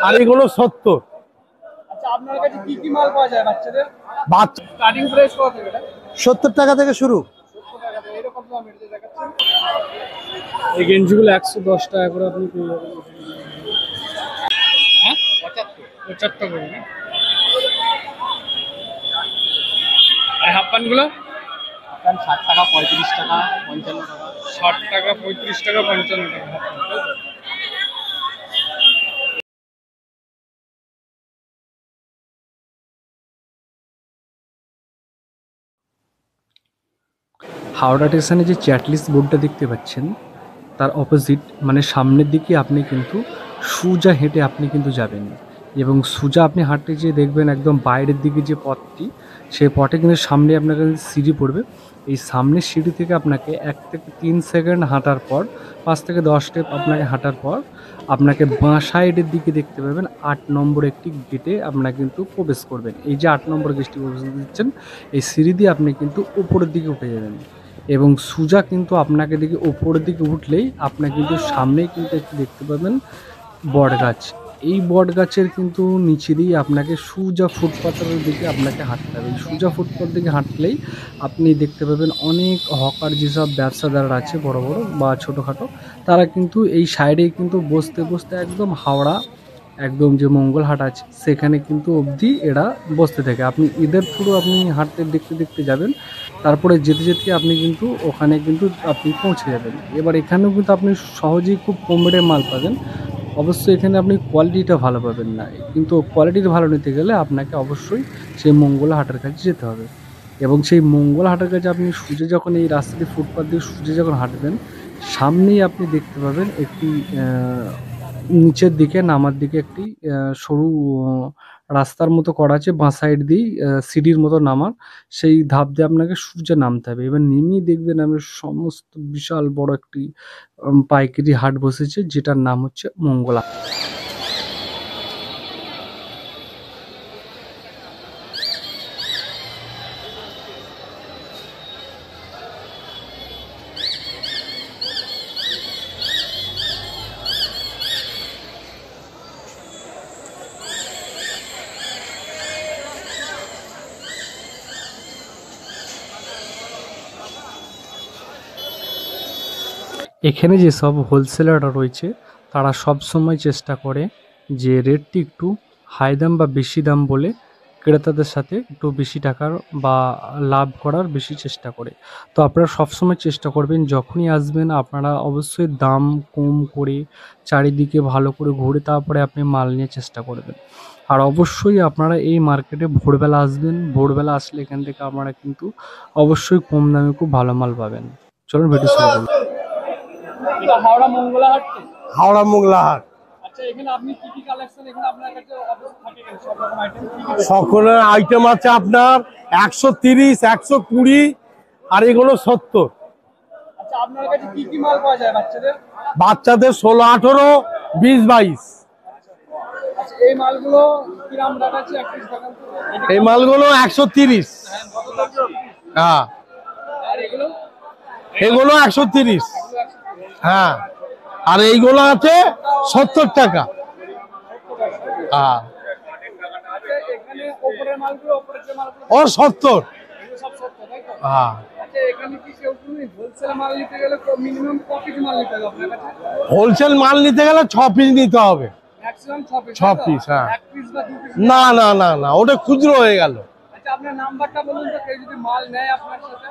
আর এগুলো 70। আচ্ছা, আপনার কাছে কি কি মাল পাওয়া যায় বাচ্চাদের? বাচ্চা স্টার্টিং প্রাইস কত থেকে? 70 টাকা থেকে শুরু। 70 টাকা থেকে। এরকম দাম এটা দেখাচ্ছেন। এই গেঞ্জিগুলো 110 টাকা করে আপনি পেয়ে যাবেন। হ্যাঁ 75 করে না? আর হাফ প্যান্টগুলো 60 টাকা, 35 টাকা, 55 টাকা। 60 টাকা, 35 টাকা, 55 টাকা হাফ প্যান্ট। হাওড়া স্টেশনে যে চ্যাটলিস্ট বোর্ডটা দেখতে পাচ্ছেন তার অপোজিট মানে সামনের দিকে আপনি কিন্তু সোজা হেঁটে আপনি কিন্তু যাবেন, এবং সোজা আপনি হাঁটতে যেয়ে দেখবেন একদম বাইরের দিকে যে পথটি, সেই পথে কিন্তু সামনে আপনার কাছে সিঁড়ি পড়বে। এই সামনের সিঁড়ি থেকে আপনাকে 1 থেকে 3 সেকেন্ড হাঁটার পর, 5 থেকে 10 স্টেপ আপনাকে হাঁটার পর আপনাকে বাঁ সাইডের দিকে দেখতে পাবেন 8 নম্বর একটি গেটে আপনারা কিন্তু প্রবেশ করবেন। এই যে 8 নম্বর গেটটি প্রবেশ দিচ্ছেন, এই সিঁড়ি দিয়ে আপনি কিন্তু উপরের দিকে উঠে যাবেন, এবং সোজা কিন্তু আপনাকে দিকে উপরের দিকে উঠলেই আপনার কিন্তু সামনেই কিন্তু একটু দেখতে পাবেন বট গাছ। এই বট গাছের কিন্তু নিচে দিয়ে আপনাকে সোজা ফুটপাথের দিকে আপনাকে হাঁটতে হবে। এই সোজা ফুটপাথ দিকে হাঁটলেই আপনি দেখতে পাবেন অনেক হকার যেসব ব্যবসাদার আছে বড় বড় বা ছোটোখাটো, তারা কিন্তু এই সাইডেই কিন্তু বসতে বসতে একদম হাওড়া একদম যে মঙ্গলহাট আছে সেখানে কিন্তু অবধি এরা বসতে থাকে। আপনি ঈদের থ্রু আপনি হাঁটতে দেখতে দেখতে যাবেন, তারপরে যেতে যেতে আপনি কিন্তু ওখানে কিন্তু আপনি পৌঁছে যাবেন। এবার এখানেও কিন্তু আপনি সহজেই খুব কম রেটে মাল পাবেন। অবশ্যই এখানে আপনি কোয়ালিটিটা ভালো পাবেন না, কিন্তু কোয়ালিটির ভালো নিতে গেলে আপনাকে অবশ্যই সেই মঙ্গলহাটের কাছে যেতে হবে। এবং সেই মঙ্গলহাটের কাছে আপনি সোজা যখন এই রাস্তা দিয়ে ফুটপাথ দিয়ে সোজা যখন হাঁটবেন, সামনেই আপনি দেখতে পাবেন একটি নিচের দিকে নামার দিকে একটি সরু রাস্তার মতো করা আছে, বাঁ সাইড দিয়েই সিঁড়ির মতো নামার, সেই ধাপ দিয়ে আপনাকে সোজা নামতে হবে। এবার নেমেই দেখবেন আমি সমস্ত বিশাল বড় একটি পাইকারি হাট বসেছে, যেটার নাম হচ্ছে মঙ্গলা। এখানে যেসব হোলসেলাররা রয়েছে তারা সব সময় চেষ্টা করে যে রেটটি একটু হাই দাম বা বেশি দাম বলে ক্রেতাদের সাথে একটু বেশি টাকার বা লাভ করার বেশি চেষ্টা করে। তো আপনারা সবসময় চেষ্টা করবেন যখনই আসবেন আপনারা অবশ্যই দাম কম করে চারিদিকে ভালো করে ঘুরে তারপরে আপনি মাল নিয়ে চেষ্টা করবেন। আর অবশ্যই আপনারা এই মার্কেটে ভোরবেলা আসবেন, ভোরবেলা আসলে এখান থেকে আপনারা কিন্তু অবশ্যই কম দামে খুব ভালো মাল পাবেন। চলুন ভিডিও শুরু করুন। এটা হাওড়া মঙ্গলহাট তো? হাওড়া মঙ্গলহাট। আচ্ছা, এখানে আপনি কি কি কালেকশন এখানে আপনার কাছে থাকে সব রকম আইটেম? সকলের আইটেম আছে আপনার 130, 120 আর এগুলো 70। আচ্ছা, আপনার কাছে কি কি মাল পাওয়া যায় বাচ্চাদের? বাচ্চাদের 16, 18, 20, 22। আচ্ছা, এই মালগুলো কি দাম রাখাচ্ছে? এই মালগুলো 130। হ্যাঁ, আর এগুলো? এগুলো 130। হ্যাঁ, আর এইগুলো আছে 70 টাকা। হ্যাঁ, এখানে উপরের মালগুলো, উপরের যে মালগুলো ও 70। এগুলো সব 70, তাই তো? হ্যাঁ, আচ্ছা, এখানে কি কেউ হোলসেল মাল নিতে গেলে মিনিমাম কত পিস মাল নিতে হবে আপনার কাছে? হোলসেল মাল নিতে গেলে 6 পিস নিতে হবে। Maximum 6 piece. 6 পিস, হ্যাঁ। 1 পিস বা 2 পিস? না না না না, ওটা খুচরো হয়ে গেল। আচ্ছা, আপনার নাম্বারটা বলুন তো, কেউ যদি মাল নেয় আপনার সাথে।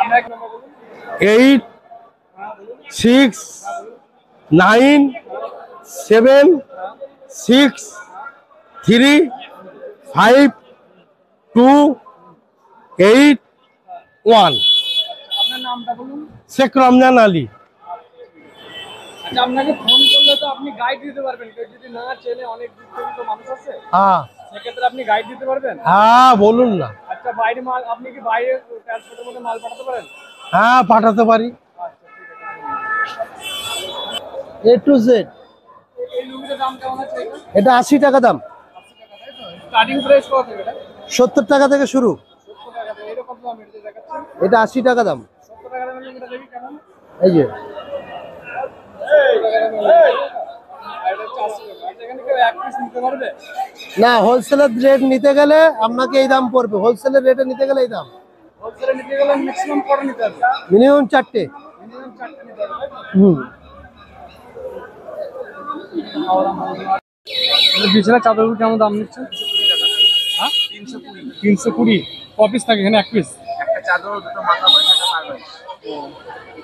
আপনার এক নাম্বার বলুন। 8, 6, 9, 7, 6, 3, 5, 2, 8, 1। আপনার নামটা বলুন। শেখ রমজান আলী। আচ্ছা, আপনাকে ফোন করলে তো আপনি গাইড দিতে পারবেন, কেউ যদি না চেনে, অনেক দূর থেকে তো মানুষ আছে, হ্যাঁ সেক্ষেত্রে আপনি গাইড দিতে পারবেন? হ্যাঁ, বলুন না। আচ্ছা, বাইরে মাল আপনি কি বাইরে ট্রান্সপোর্টের মধ্যে মাল পাঠাতে পারেন? হ্যাঁ, পাঠাতে পারি। A to Z। এই লুঙ্গিটার দাম কেমন আছে? এটা 80 টাকা দাম। 80 টাকা, তাই তো? স্টার্টিং প্রাইস কত থেকে এটা? 70 টাকা থেকে শুরু। 70 টাকা থেকে। এরকম দাম এটা দেখাচ্ছেন? এটা 80 টাকা দাম। 70 টাকা দামের লুঙ্গিটা দেখি কেমন। এই যে আর এটা হচ্ছে 80 না, হোলসেলের রেট নিতে গেলে আপনাকে এই দাম পড়বে, হোলসেলের রেটে নিতে গেলে এই দাম। মিনিমাম 4টে। বিছানা চাদরগুলো কেমন দাম নিচ্ছে? হ্যাঁ, 320। কপিস থাকে এখানে? এক পিস, একটা চাদর, দুটো মাথা বই, একটা পাগল,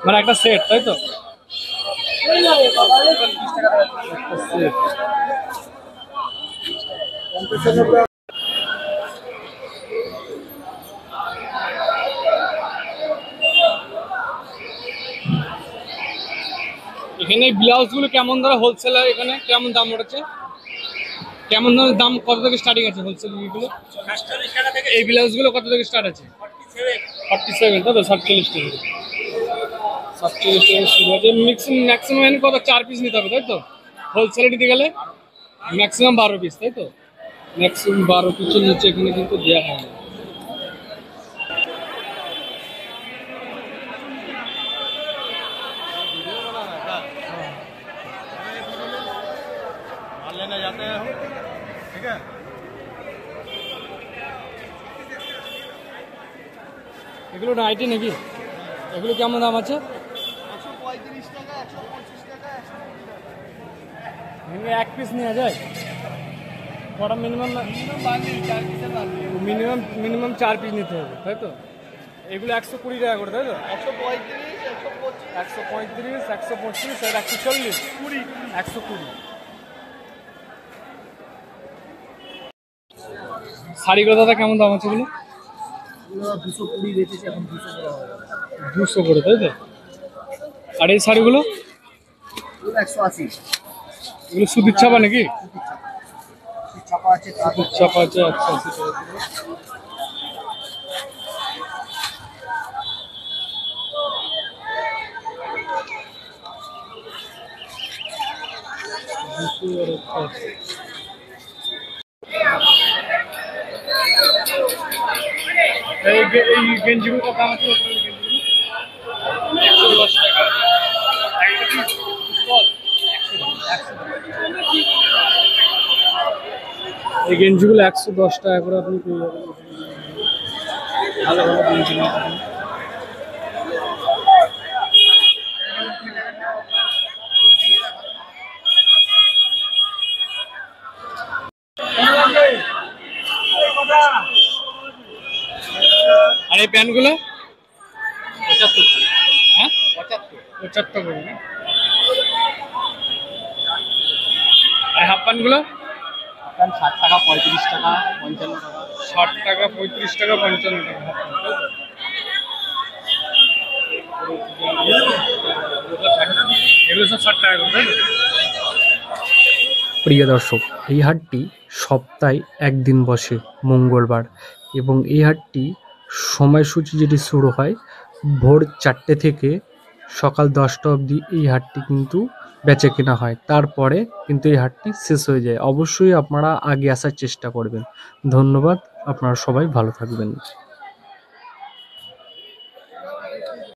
মানে একটা সেট, তাই তো? এখানে ব্লাউজ গুলো কেমন ধরে হোলসেলার, এখানে কেমন দাম উঠেছে? কেমন ধরনের দাম, কত থেকে স্টার্টিং আছে হোলসেল গুলো? এই ব্লাউজ গুলো কত থেকে স্টার্ট আছে? 47, তাই তো? 47 টাকা, 47 টাকা শুরু আছে। ম্যাক্সিমাম এখানে কত, 4 পিস নিতে হবে, তাই তো? হোলসেলে নিতে গেলে ম্যাক্সিমাম 12 পিস, তাই তো? ম্যাক্সিমাম 12 পিসের নিচে এখানে কিন্তু দেওয়া হয় না। এগুলো নাইটি নাকি? এগুলো কেমন দাম আছে? 135 টাকা, 125 টাকা। এক পিস নেওয়া যায়? কটা মিনিমাম? মিনিমাম 4 পিস নিতে হবে, তাই তো? এগুলো 120 টাকা করে, তাই তো? 135, 125, 125 আর 140, 120। শাড়িগুলো দাদা কেমন দাম আছে এগুলো? 220 বেচেছি, এখন 200 করে, তাই তো? আর এই শাড়িগুলো? 180। এগুলো সুতির ছাপা নাকি? ছাপা আছে, সুতির ছাপা আছে, 180 টাকা করে। এই গেঞ্জিগুলো কত দাম আছে? 110 টাকা। এই গেঞ্জিগুলো 110 টাকা করে আপনি পেয়ে যাবেন। ভালো ভালো গেঞ্জি নিয়ে যাবেন। আর এই প্যান্টগুলো 75। হ্যাঁ, 75 করে না? আর হাফ প্যান্টগুলো? 60 টাকা, 35 টাকা, 55 টাকা। 60 টাকা, 35 টাকা, 55 টাকা। এগুলো সব 60 টাকা করে, তাই তো? প্রিয় দর্শক, এই হাটটি সপ্তাহে একদিন বসে, মঙ্গলবার, এবং এই হাটটি সময়সূচি যেটি শুরু হয় ভোর 4টে থেকে সকাল 10টা অবধি এই হাটটি কিন্তু বেচা কেনা হয়। তারপরে কিন্তু এই হাটটি শেষ হয়ে যায়। অবশ্যই আপনারা আগে আসার চেষ্টা করবেন। ধন্যবাদ, আপনারা সবাই ভালো থাকবেন।